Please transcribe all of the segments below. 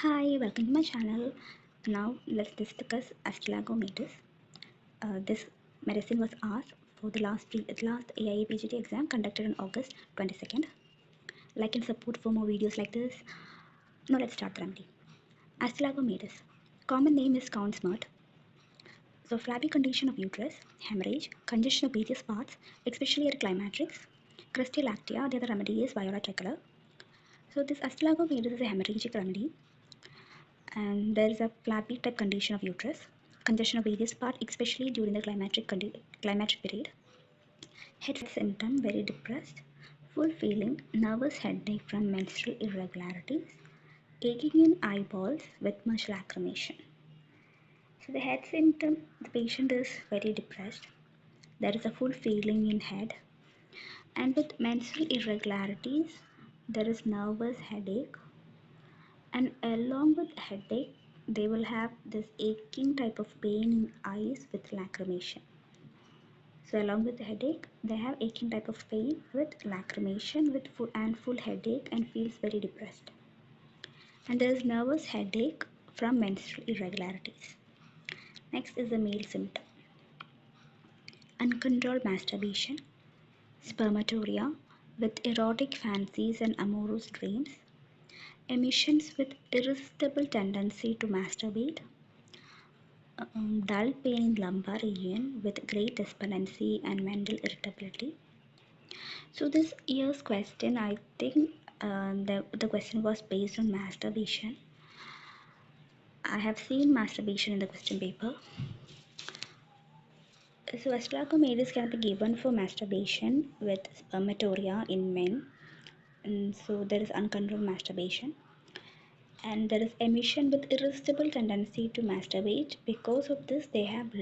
Hi, welcome to my channel. Now let's discuss MAYDIS. This medicine was asked for the last AIA PGT exam conducted on August 22nd. Like and support for more videos like this. Now let's start the remedy. MAYDIS. Common name is Count Smart. So flabby condition of uterus, hemorrhage, congestion of various parts, especially at climatrix, crustulactia. The other remedy is viola tricolor. So this MAYDIS is a hemorrhagic remedy, and there is a flabby type condition of uterus, congestion of various parts, especially during the climactic period. Head symptom very depressed, full feeling, nervous headache from menstrual irregularities, aching in eyeballs with much lacrimation. So the head symptom, the patient is very depressed. There is a full feeling in head, and with menstrual irregularities, there is nervous headache, and along with headache they will have this aching type of pain in eyes with lacrimation. So along with the headache they have aching type of pain with lacrimation with full headache and feels very depressed, and there is nervous headache from menstrual irregularities. Next is the male symptom: uncontrolled masturbation, spermatoria with erotic fancies and amorous dreams, emissions with irresistible tendency to masturbate, dull pain in lumbar region with great despondency and mental irritability. So this year's question, I think the question was based on masturbation. I have seen masturbation in the question paper. So astragalomatosis can be given for masturbation with spermatoria in men, and so there is uncontrolled masturbation, and there is emission with irresistible tendency to masturbate. Because of this they have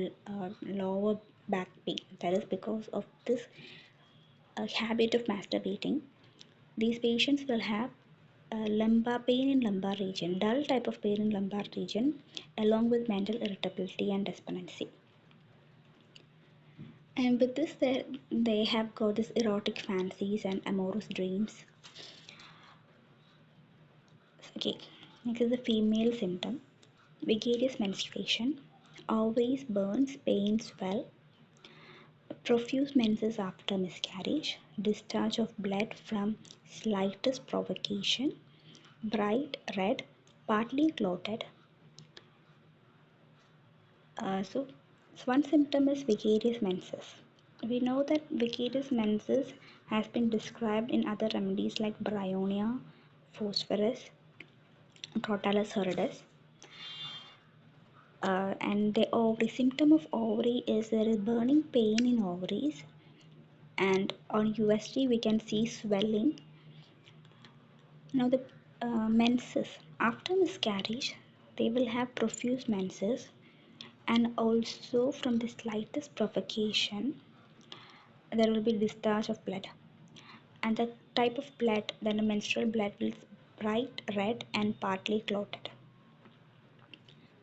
lower back pain. That is because of this habit of masturbating. These patients will have lumbar pain in lumbar region, dull type of pain in lumbar region, along with mental irritability and despondency. And with this they have got this erotic fancies and amorous dreams. Okay, next is the female symptom: vigorous menstruation, always burns, pain, swell, profuse menses after miscarriage, discharge of blood from slightest provocation, bright red, partly clotted. So one symptom is vicarious menses. We know that vicarious menses has been described in other remedies like bryonia, phosphorus, crotalus horridus. And the ovary symptom of ovary is there is burning pain in ovaries, and on USG we can see swelling. Now the menses after miscarriage, they will have profuse menses, and also from the slightest provocation there will be discharge of blood, and the type of blood, then the menstrual blood will be bright red and partly clotted.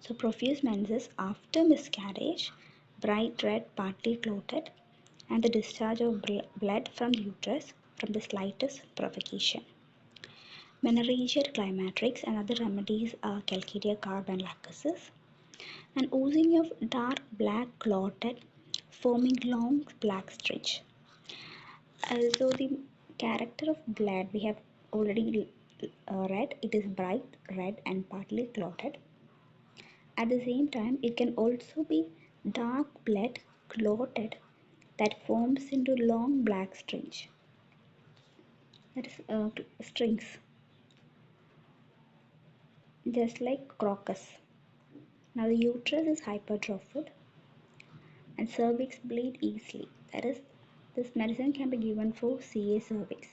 So profuse menses after miscarriage, bright red, partly clotted, and the discharge of blood from the uterus from the slightest provocation. Menorrhagia climatrix and other remedies are calcarea carb and lacquesis, and oozing of dark black clotted, forming long black stretch. Also the character of blood we have already read, it is bright red and partly clotted. At the same time, it can also be dark blood clotted that forms into long black strings. That is strings, just like crocus. Now the uterus is hypertrophied and cervix bleed easily. That is, this medicine can be given for CA cervix.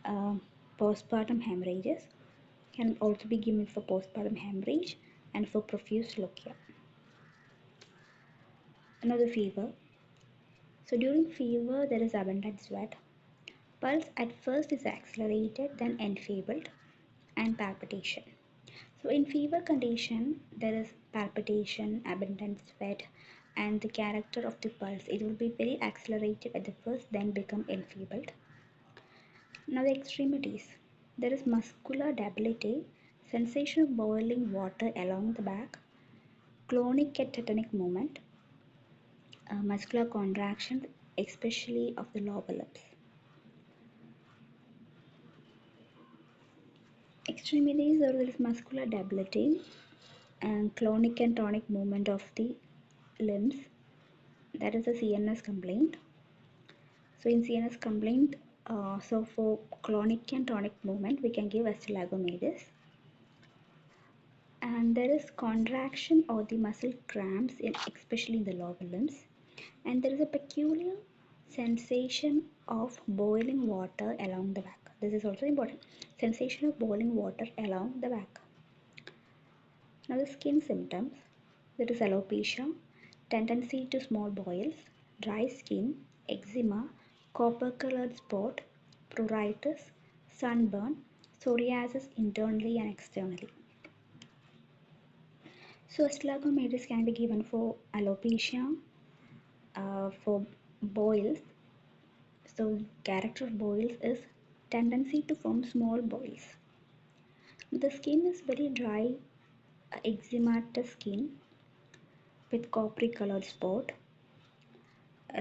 Uh, Postpartum hemorrhages can also be given for postpartum hemorrhage and for profuse lochia. Another fever. So during fever there is abundant sweat. Pulse at first is accelerated, then enfeebled, and palpitation. So in fever condition, there is palpitation, abundant sweat, and the character of the pulse. It will be very accelerated at the first, then become enfeebled. Now the extremities. There is muscular debility, sensation of boiling water along the back, clonic and tetanic movement, muscular contractions, especially of the lower limbs. Extremities, or there is muscular debility and clonic and tonic movement of the limbs. That is a CNS complaint. So in CNS complaint, so for clonic and tonic movement, we can give acetaminophen. And there is contraction or the muscle cramps, especially in the lower limbs. And there is a peculiar sensation of boiling water along the back. This is also important. Sensation of boiling water along the back. Now the skin symptoms. There is alopecia, tendency to small boils, dry skin, eczema, copper colored spot, pruritus, sunburn, psoriasis internally and externally. So acetaminophen can be given for alopecia, for boils. So character of boils is tendency to form small boils. The skin is very dry, eczematous skin with coppery colored spot.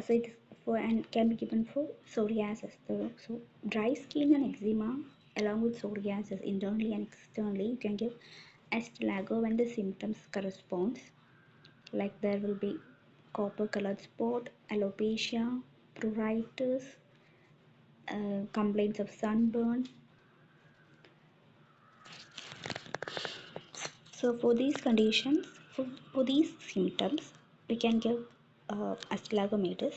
So it is for and can be given for psoriasis. So dry skin and eczema along with psoriasis internally and externally, you can give acetaminophen when the symptoms corresponds. Like there will be copper colored spot, alopecia, pruritus, complaints of sunburn. So for these conditions, for these symptoms, we can give acetaminophen.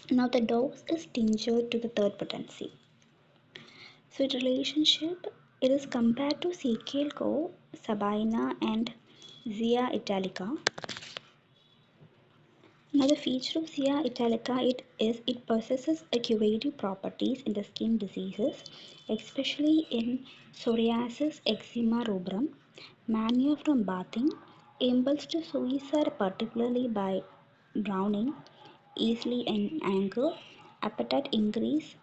Now the dose is tinctured to the third potency. So in relationship, it is compared to CKL-CoV, Sabina and Zea italica. Now the feature of Zea italica it possesses a curative properties in the skin diseases, especially in psoriasis, eczema rubrum, mania from bathing, impulse to suicide particularly by drowning, easily in anger, appetite increase,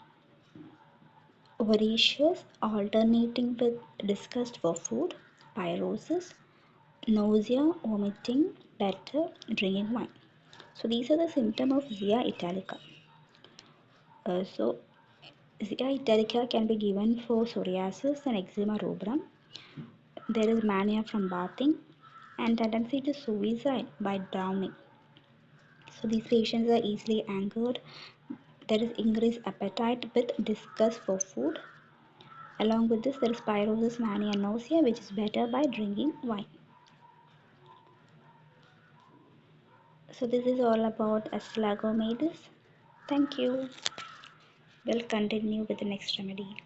voracious, alternating with disgust for food, pyrosis, nausea, vomiting, better, drinking wine. So these are the symptoms of Zea italica. So Zea italica can be given for psoriasis and eczema rubrum. There is mania from bathing and tendency to suicide by drowning. So these patients are easily angered. There is increased appetite with disgust for food. Along with this, there is pyrosis, mania, and nausea, which is better by drinking wine. So this is all about acetaminophen. Thank you. We'll continue with the next remedy.